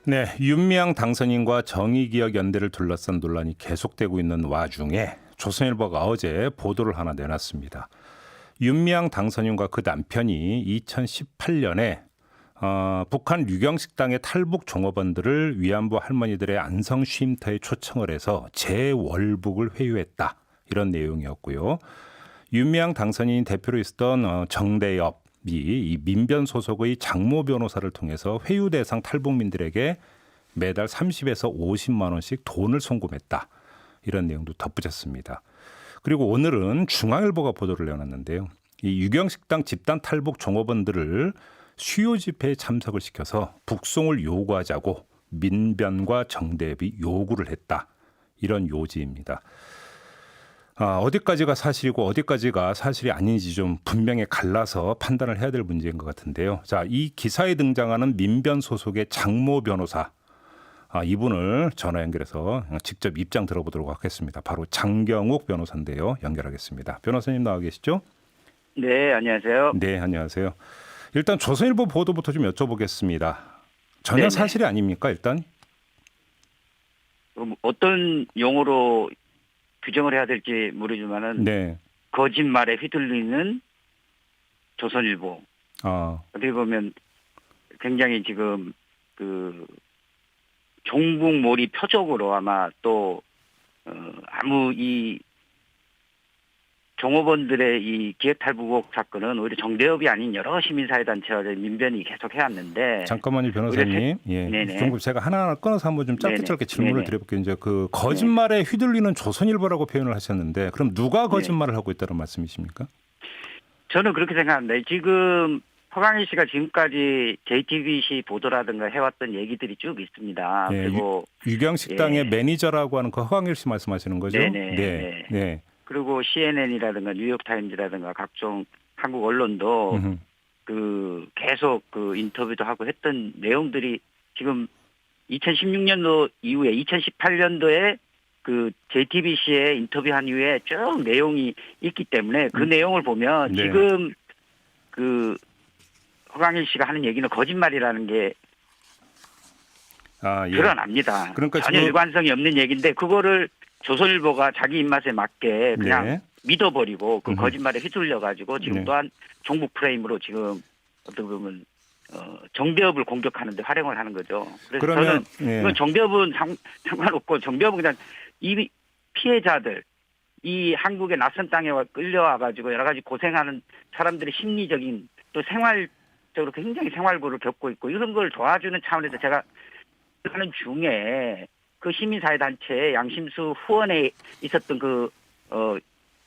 네, 윤미향 당선인과 정의기억연대를 둘러싼 논란이 계속되고 있는 와중에 조선일보가 어제 보도를 하나 내놨습니다. 윤미향 당선인과 그 남편이 2018년에 북한 류경식당의 탈북 종업원들을 위안부 할머니들의 안성 쉼터에 초청을 해서 재월북을 회유했다. 이런 내용이었고요. 윤미향 당선인이 대표로 있었던 정대엽 이 민변 소속의 장모 변호사를 통해서 회유 대상 탈북민들에게 매달 30에서 50만 원씩 돈을 송금했다. 이런 내용도 덧붙였습니다. 그리고 오늘은 중앙일보가 보도를 내놨는데요. 이 유경식당 집단 탈북 종업원들을 수요 집회에 참석을 시켜서 북송을 요구하자고 민변과 정대협이 요구를 했다. 이런 요지입니다. 어디까지가 사실이고 어디까지가 사실이 아닌지 좀 분명히 갈라서 판단을 해야 될 문제인 것 같은데요. 자, 이 기사에 등장하는 민변 소속의 장모 변호사, 이분을 전화 연결해서 직접 입장 들어보도록 하겠습니다. 바로 장경욱 변호사인데요. 연결하겠습니다. 변호사님 나와 계시죠? 네, 안녕하세요. 네, 안녕하세요. 일단 조선일보 보도부터 좀 여쭤보겠습니다. 전혀 네네. 사실이 아닙니까, 일단? 그럼 어떤 용어로 규정을 해야 될지 모르지만은 네. 거짓말에 휘둘리는 조선일보. 어떻게 보면 굉장히 지금 그 종북몰이 표적으로 아마 또 아무 이 종업원들의 이 기획탈북 의혹 사건은 오히려 정대협이 아닌 여러 시민사회단체와 민변이 계속 해왔는데. 잠깐만요, 변호사님. 예. 네네. 좀 제가 하나하나 끊어서 한번 좀 짧게 네네. 짧게 질문을 네네. 드려볼게요. 이제 그 거짓말에 휘둘리는 조선일보라고 표현을 하셨는데, 그럼 누가 거짓말을 하고 있다는 말씀이십니까? 저는 그렇게 생각합니다. 지금 허강희 씨가 지금까지 JTBC 보도라든가 해왔던 얘기들이 쭉 있습니다. 예, 그리고 유경식당의 예. 매니저라고 하는 그 허광일 씨 말씀하시는 거죠? 네네. 네. 네. 그리고 CNN이라든가 뉴욕타임즈라든가 각종 한국 언론도 음흠. 그 계속 그 인터뷰도 하고 했던 내용들이 지금 2016년도 이후에 2018년도에 그 JTBC에 인터뷰한 이후에 쭉 내용이 있기 때문에 그 내용을 보면 네. 지금 그 허강일 씨가 하는 얘기는 거짓말이라는 게 예. 드러납니다. 그러니까 전혀 지금 일관성이 없는 얘기인데 그거를 조선일보가 자기 입맛에 맞게 그냥 네. 믿어버리고 그 음흠. 거짓말에 휘둘려가지고 지금 네. 또한 종북 프레임으로 지금 어떻게 보면 정대협을 공격하는 데 활용을 하는 거죠. 그래서 그러면 저는 이건 정대협은 상관없고 정대협은 그냥 이 피해자들 이 한국의 낯선 땅에 끌려와가지고 여러 가지 고생하는 사람들의 심리적인 또 생활적으로 굉장히 생활고를 겪고 있고 이런 걸 도와주는 차원에서 제가 하는 중에 그 시민사회단체 양심수 후원에 있었던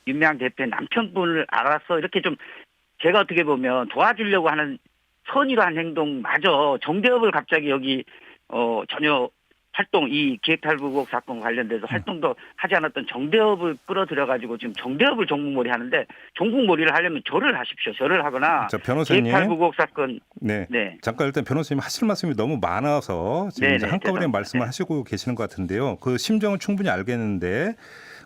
윤미향 대표의 남편분을 알아서 이렇게 좀 제가 어떻게 보면 도와주려고 하는 선의로 한 행동마저 정대협을 갑자기 여기 전혀 활동 이 기획탈북 의혹 사건 관련돼서 활동도 하지 않았던 정대협을 끌어들여가지고 지금 정대협을 종북몰이 하는데 종북몰이를 하려면 절을 하십시오. 절을 하거나 자, 변호사님. 기획탈북 의혹 사건 네. 네. 잠깐 일단 변호사님 하실 말씀이 너무 많아서 지금 이제 네네, 한꺼번에 죄송합니다. 말씀을 네. 하시고 계시는 것 같은데요. 그 심정은 충분히 알겠는데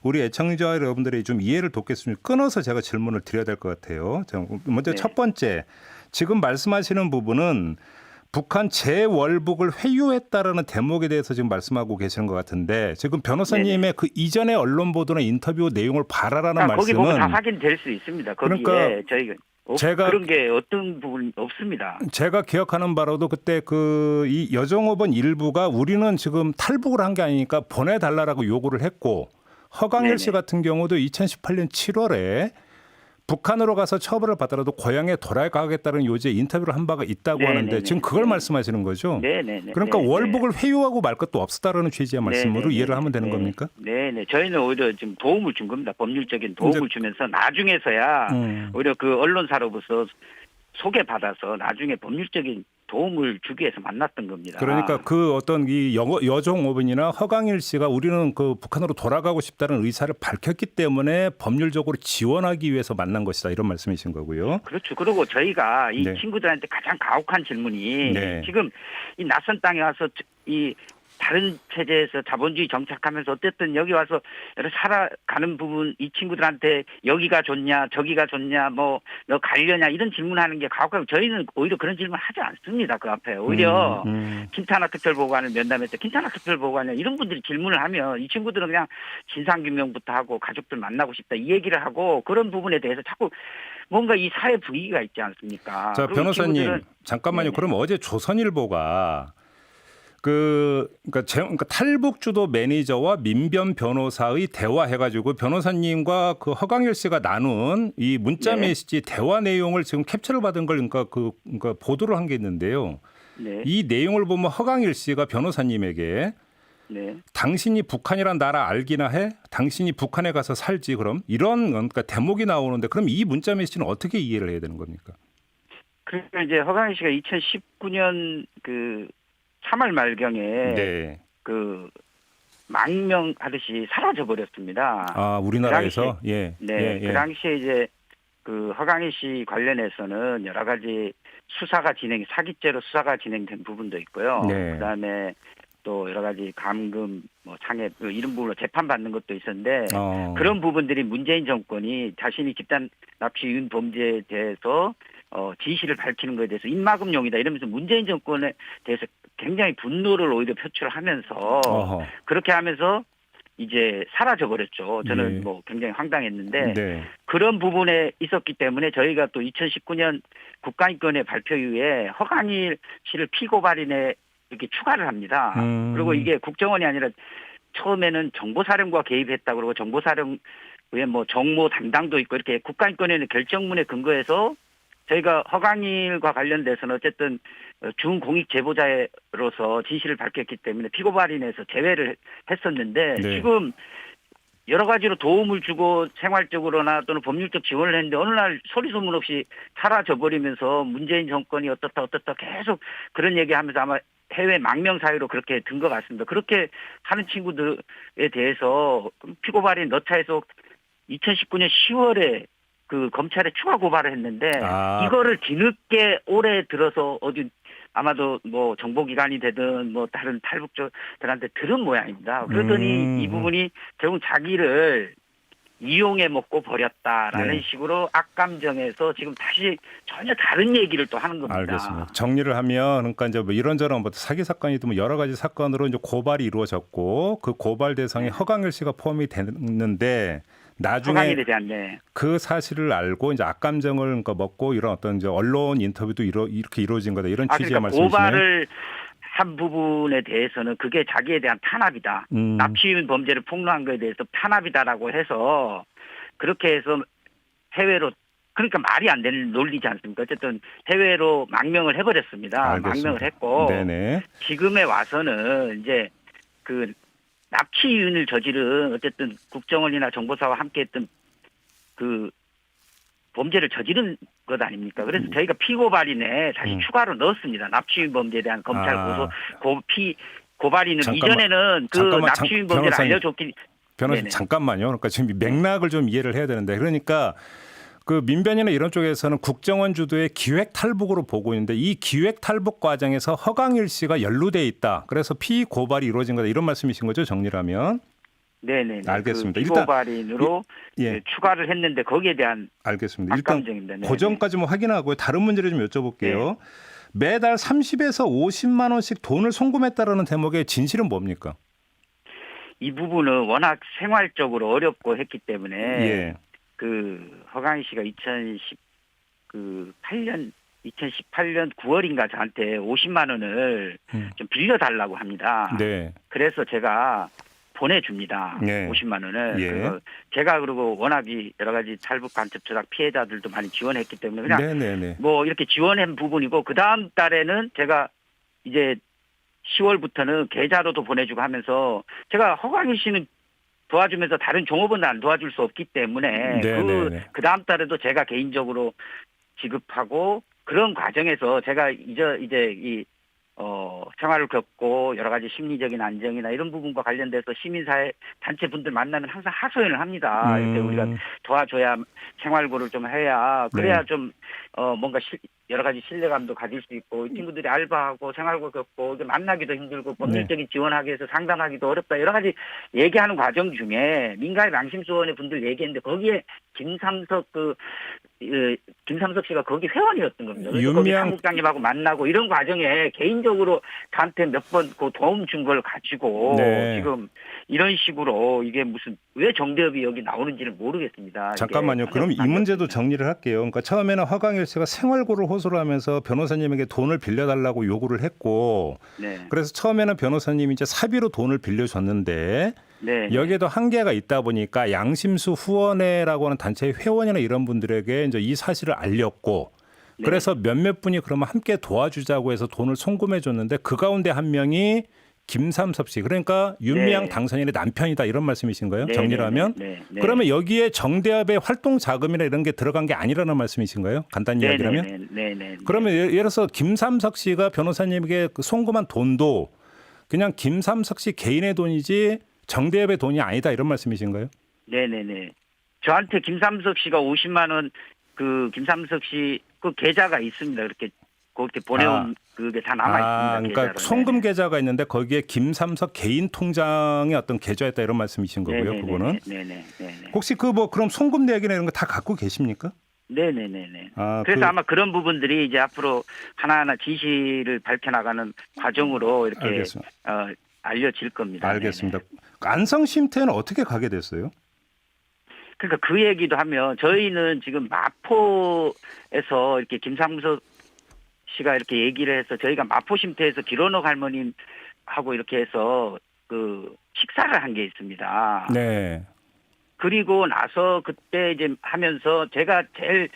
우리 애청자 여러분들이 좀 이해를 돕겠습니다. 끊어서 제가 질문을 드려야 될 것 같아요. 먼저 네. 첫 번째, 지금 말씀하시는 부분은 북한 재월북을 회유했다라는 대목에 대해서 지금 말씀하고 계시는 것 같은데 지금 변호사님의 네네. 그 이전의 언론 보도나 인터뷰 내용을 봐라라는 거기 보면 다 말씀은 확인될 수 있습니다. 거기에 그러니까 저희가 그런 게 어떤 부분 없습니다. 제가 기억하는 바로도 그때 이 여종업원 일부가 우리는 지금 탈북을 한 게 아니니까 보내달라라고 요구를 했고 허광일 씨 네네. 같은 경우도 2018년 7월에 북한으로 가서 처벌을 받더라도 고향에 돌아가겠다는 요지의 인터뷰를 한 바가 있다고 네네네. 하는데 지금 그걸 말씀하시는 거죠? 네네네. 그러니까 네네. 월북을 회유하고 말 것도 없었다라는 취지의 말씀으로 네네네. 이해를 하면 되는 네. 겁니까? 네네. 저희는 오히려 지금 도움을 준 겁니다. 법률적인 도움을 주면서 나중에서야 오히려 그 언론사로부터 소개받아서 나중에 법률적인 도움을 주기 위해서 만났던 겁니다. 그러니까 그 어떤 이 여종업원이나 허강일 씨가 우리는 그 북한으로 돌아가고 싶다는 의사를 밝혔기 때문에 법률적으로 지원하기 위해서 만난 것이다 이런 말씀이신 거고요. 그렇죠. 그리고 저희가 이 네. 친구들한테 가장 가혹한 질문이 네. 지금 이 낯선 땅에 와서 이 다른 체제에서 자본주의 정착하면서 어쨌든 여기 와서 살아가는 부분 이 친구들한테 여기가 좋냐 저기가 좋냐 뭐 너 가려냐 이런 질문하는 게 가혹하고 저희는 오히려 그런 질문 하지 않습니다. 그 앞에 오히려 킨타나 특별보고관을 면담했을 때 킨타나 특별보고관이냐 이런 분들이 질문을 하면 이 친구들은 그냥 진상규명부터 하고 가족들 만나고 싶다 이 얘기를 하고 그런 부분에 대해서 자꾸 뭔가 이 사회 분위기가 있지 않습니까? 자, 변호사님 잠깐만요. 네네. 그럼 어제 조선일보가 그러니까 탈북주도 매니저와 민변 변호사의 대화해가지고 변호사님과 그 허강일 씨가 나눈 이 문자 네. 메시지 대화 내용을 지금 캡처를 받은 걸 그러니까 보도를 한 게 있는데요. 네. 이 내용을 보면 허강일 씨가 변호사님에게 네. 당신이 북한이란 나라 알기나 해? 당신이 북한에 가서 살지 그럼? 이런 그러니까 대목이 나오는데 그럼 이 문자 메시지는 어떻게 이해를 해야 되는 겁니까? 그러니까 이제 허강희 씨가 2019년 그 3월 말경에 네. 그 망명하듯이 사라져 버렸습니다. 아, 우리나라에서 예. 네. 예, 그 당시에 이제 그 허강희 씨 관련해서는 여러 가지 사기죄로 수사가 진행된 부분도 있고요. 네. 그다음에 또 여러 가지 감금, 뭐 장애 이런 부분으로 재판받는 것도 있었는데 그런 부분들이 문재인 정권이 자신이 집단 납치 유인 범죄에 대해서 진실을 밝히는 것에 대해서 입막음용이다 이러면서 문재인 정권에 대해서 굉장히 분노를 오히려 표출하면서 어허. 그렇게 하면서 이제 사라져 버렸죠. 저는 예. 뭐 굉장히 황당했는데 네. 그런 부분에 있었기 때문에 저희가 또 2019년 국가인권의 발표 이후에 허강일 씨를 피고발인에 이렇게 추가를 합니다. 그리고 이게 국정원이 아니라 처음에는 정보사령부가 개입했다 그러고 정보사령부에 뭐 정모 담당도 있고 이렇게 국가인권위원회 결정문에 근거해서 저희가 허강일과 관련돼서는 어쨌든 준공익 제보자로서 진실을 밝혔기 때문에 피고발인에서 제외를 했었는데 네. 지금 여러 가지로 도움을 주고 생활적으로나 또는 법률적 지원을 했는데 어느 날 소리 소문 없이 사라져 버리면서 문재인 정권이 어떻다 계속 그런 얘기하면서 아마 해외 망명 사유로 그렇게 든 것 같습니다. 그렇게 하는 친구들에 대해서 피고발인 넣자해서 2019년 10월에 그 검찰에 추가 고발을 했는데 이거를 뒤늦게 올해 들어서 어디 아마도 뭐 정보기관이 되든 뭐 다른 탈북자들한테 들은 모양입니다. 그러더니 이 부분이 결국 자기를 이용해 먹고 버렸다라는 네. 식으로 악감정에서 지금 다시 전혀 다른 얘기를 또 하는 겁니다. 알겠습니다. 정리를 하면 그러니까 이제 뭐 이런저런 뭐 사기 사건이든 뭐 여러 가지 사건으로 이제 고발이 이루어졌고 그 고발 대상에 허강일 씨가 포함이 됐는데 나중에 허강일에 대한 그 사실을 알고 이제 악감정을 그러니까 먹고 이런 어떤 이제 언론 인터뷰도 이렇게 이루어진 거다 이런 취지의 그러니까 말씀이시네요. 고발을 한 부분에 대해서는 그게 자기에 대한 탄압이다. 납치유인 범죄를 폭로한 것에 대해서 탄압이다라고 해서 그렇게 해서 해외로 그러니까 말이 안 되는 논리지 않습니까? 어쨌든 해외로 망명을 해버렸습니다. 알겠습니다. 망명을 했고 네네. 지금에 와서는 이제 그 납치유인을 저지른 어쨌든 국정원이나 정보사와 함께했던 그 범죄를 저지른 것 아닙니까? 그래서 저희가 피고발인에 다시 추가로 넣었습니다. 납치유인 범죄에 대한 검찰 고발인을 이전에는 그 납치유인 범죄를 알려줬기 변호사님 잠깐만요. 그러니까 지금 맥락을 좀 이해를 해야 되는데 그러니까 그 민변이나 이런 쪽에서는 국정원 주도의 기획 탈북으로 보고 있는데 이 기획 탈북 과정에서 허강일 씨가 연루돼 있다. 그래서 피고발이 이루어진 거다. 이런 말씀이신 거죠? 정리를 하면. 네네. 알겠습니다. 그 피고발인으로 예. 추가를 했는데 거기에 대한 알겠습니다. 일단 악감정입니다. 그 점까지 확인하고요. 다른 문제를 좀 여쭤볼게요. 매달 30에서 50만 원씩 돈을 송금했다라는 대목의 진실은 뭡니까? 이 부분은 워낙 생활적으로 어렵고 했기 때문에 예. 그 허강희 씨가 2018년 9월인가 저한테 50만 원을 좀 빌려달라고 합니다. 네. 그래서 제가 보내줍니다. 네. 50만 원을. 예. 그래서 제가 그리고 워낙 여러 가지 탈북 간첩 조작 피해자들도 많이 지원했기 때문에 그냥 네네네. 뭐 이렇게 지원한 부분이고 그 다음 달에는 제가 이제 10월부터는 계좌로도 보내주고 하면서 제가 허강희 씨는 도와주면서 다른 종업원은 안 도와줄 수 없기 때문에 그 다음 달에도 제가 개인적으로 지급하고 그런 과정에서 제가 이제 이 생활을 겪고 여러 가지 심리적인 안정이나 이런 부분과 관련돼서 시민사회 단체분들 만나면 항상 하소연을 합니다. 이렇게 우리가 도와줘야 생활고를 좀 해야 그래야 좀 뭔가 여러 가지 신뢰감도 가질 수 있고 이 친구들이 알바하고 생활고 겪고 이게 만나기도 힘들고 법률적인 지원하기 위해서 상담하기도 어렵다 여러 가지 얘기하는 과정 중에 민가의 양심수원의 분들 얘기했는데 거기에 김삼석 씨가 거기 회원이었던 겁니다. 그래서 거기 사무장님하고 만나고 이런 과정에 개인적으로 저한테 몇 번 그 도움 준 걸 가지고 네. 지금 이런 식으로 이게 무슨 왜 정대협이 여기 나오는지를 모르겠습니다. 잠깐만요. 그럼 이 문제도 정리를 할게요. 그러니까 처음에는 허강일 씨가 생활고를 호소를 하면서 변호사님에게 돈을 빌려달라고 요구를 했고 네. 그래서 처음에는 변호사님이 이제 사비로 돈을 빌려줬는데 네. 여기에도 한계가 있다 보니까 양심수 후원회라고 하는 단체의 회원이나 이런 분들에게 이제 이 사실을 알렸고 네. 그래서 몇몇 분이 그러면 함께 도와주자고 해서 돈을 송금해 줬는데 그 가운데 한 명이 김삼섭 씨 그러니까 윤미향 네. 당선인의 남편이다 이런 말씀이신가요? 네, 정리를 하면? 네. 그러면 여기에 정대협의 활동 자금이나 이런 게 들어간 게 아니라는 말씀이신가요? 간단히 이야기를 하면? 네. 그러면 예를 들어서 김삼석 씨가 변호사님에게 그 송금한 돈도 그냥 김삼석 씨 개인의 돈이지 정대협의 돈이 아니다 이런 말씀이신가요? 네네네. 저한테 김삼석 씨가 50만 원 그 김삼석 씨 그 계좌가 있습니다. 그렇게 보내온 그게 다 남아 있습니다. 그러니까 계좌로. 송금 계좌가 있는데 거기에 김삼석 개인 통장의 어떤 계좌였다 이런 말씀이신 거고요. 그거는. 네네. 혹시 그 뭐 그럼 송금 내역이나 이런 거 다 갖고 계십니까? 네네네. 그래서 아마 그런 부분들이 이제 앞으로 하나하나 진실을 밝혀나가는 과정으로 이렇게 알겠습니다. 알려질 겁니다. 알겠습니다. 안성 쉼터에는 어떻게 가게 됐어요? 그러니까 그 얘기도 하면 저희는 지금 마포에서 이렇게 김삼석 씨가 이렇게 얘기를 해서 저희가 마포 쉼터에서 길원옥 할머님하고 이렇게 해서 그 식사를 한 게 있습니다. 네. 그리고 나서 그때 이제 하면서 제가 제일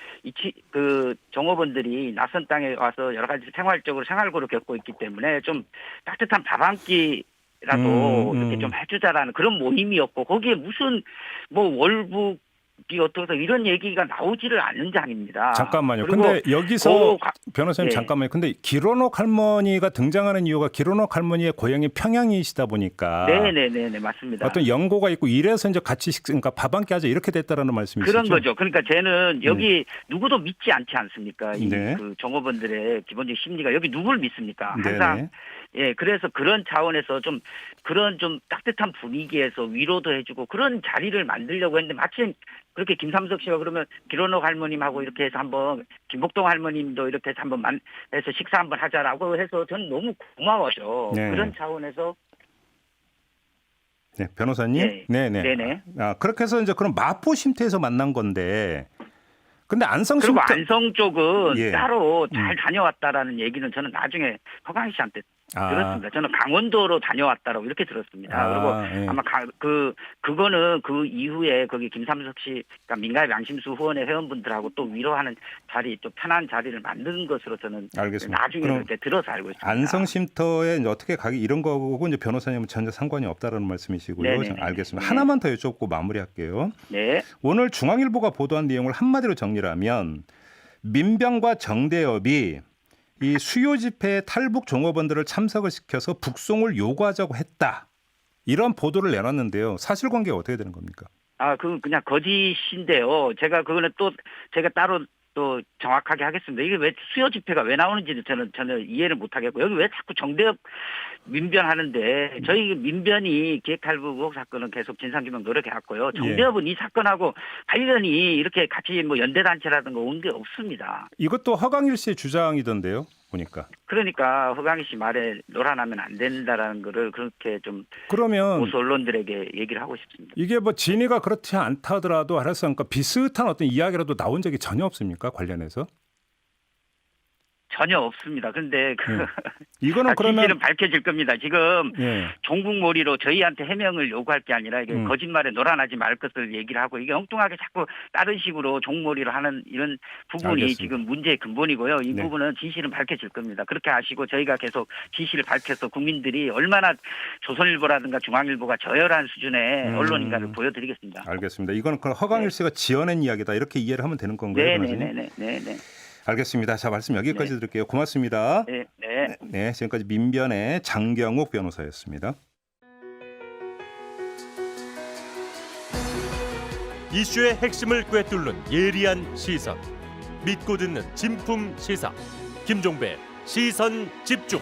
그 종업원들이 낯선 땅에 와서 여러 가지 생활적으로 생활고를 겪고 있기 때문에 좀 따뜻한 밥 한 끼라도 이렇게 좀 해주자라는 그런 모임이었고 거기에 무슨 뭐 월북이 어떠서 이런 얘기가 나오지를 않는 장입니다. 잠깐만요. 근데 여기서 변호사님 네. 잠깐만요. 근데 길원옥 할머니가 등장하는 이유가 길원옥 할머니의 고향이 평양이시다 보니까 네네네 맞습니다. 어떤 연고가 있고 이래서 이제 같이 그러니까 밥 한 끼 하자 이렇게 됐다라는 말씀이시죠? 그런 거죠. 그러니까 쟤는 여기 누구도 믿지 않지 않습니까? 이 네. 그 종업원들의 기본적인 심리가 여기 누구를 믿습니까? 항상 네네. 예, 그래서 그런 차원에서 좀 그런 좀 따뜻한 분위기에서 위로도 해주고 그런 자리를 만들려고 했는데 마침 그렇게 김삼석 씨가 그러면 길원옥 할머님하고 이렇게 해서 한번 김복동 할머님도 이렇게 해서 한번 해서 식사 한번 하자라고 해서 저는 너무 고마워서 네. 그런 차원에서 네, 변호사님. 네네. 그렇게 해서 이제 그럼 마포 쉼터에서 만난 건데, 근데 안성 그리고 쉼터 안성 쪽은 예. 따로 잘 다녀왔다라는 얘기는 저는 나중에 허강 씨한테 들었습니다. 저는 강원도로 다녀왔다라고 이렇게 들었습니다. 그리고 예. 아마 그거는 그 이후에 거기 김삼석 씨가 민가의 양심수 후원의 회원분들하고 또 위로하는 자리, 또 편한 자리를 만든 것으로 저는 알겠습니다. 나중에 그렇게 들어서 알고 있습니다. 안성 쉼터에 이제 어떻게 가기 이런 거고 이제 변호사님은 전혀 상관이 없다라는 말씀이시고요. 네네네. 알겠습니다. 네. 하나만 더 여쭙고 마무리할게요. 네. 오늘 중앙일보가 보도한 내용을 한마디로 정리를 하면 민병과 정대협이 이 수요 집회에 탈북 종업원들을 참석을 시켜서 북송을 요구하자고 했다. 이런 보도를 내놨는데요. 사실관계가 어떻게 되는 겁니까? 그건 그냥 거짓인데요. 제가 그거는 또 제가 따로 또 정확하게 하겠습니다. 이게 왜 수요 집회가 왜 나오는지는 저는 전혀 이해를 못 하겠고 여기 왜 자꾸 정대협 민변하는데 저희 민변이 기획탈북 의혹 사건은 계속 진상규명 노력해왔고요. 정대협은 이 사건하고 관련이 이렇게 같이 뭐 연대단체라든가 온 게 없습니다. 이것도 허강일 씨의 주장이던데요. 보니까. 그러니까 허강희 씨 말에 놀아나면 안 된다라는 거를 그렇게 좀 그러면 보수 언론들에게 얘기를 하고 싶습니다. 이게 뭐 진위가 그렇지 않다 하더라도 알았어. 그러니까 비슷한 어떤 이야기라도 나온 적이 전혀 없습니까? 관련해서? 전혀 없습니다. 그런데 이거는 그러면 진실은 밝혀질 겁니다. 지금 예. 종북몰이로 저희한테 해명을 요구할 게 아니라 이게 거짓말에 놀아나지 말 것을 얘기를 하고 이게 엉뚱하게 자꾸 다른 식으로 종몰이로 하는 이런 부분이 알겠습니다. 지금 문제의 근본이고요. 이 네. 부분은 진실은 밝혀질 겁니다. 그렇게 아시고 저희가 계속 진실을 밝혀서 국민들이 얼마나 조선일보라든가 중앙일보가 저열한 수준의 언론인가를 보여드리겠습니다. 알겠습니다. 이건 그 허강일 씨가 지어낸 이야기다. 이렇게 이해를 하면 되는 건가요? 네네네. 알겠습니다. 자, 말씀 여기까지 드릴게요. 고맙습니다. 네, 지금까지 민변의 장경욱 변호사였습니다. 이슈의 핵심을 꿰뚫는 예리한 시선. 믿고 듣는 진품 시사 김종배 시선 집중.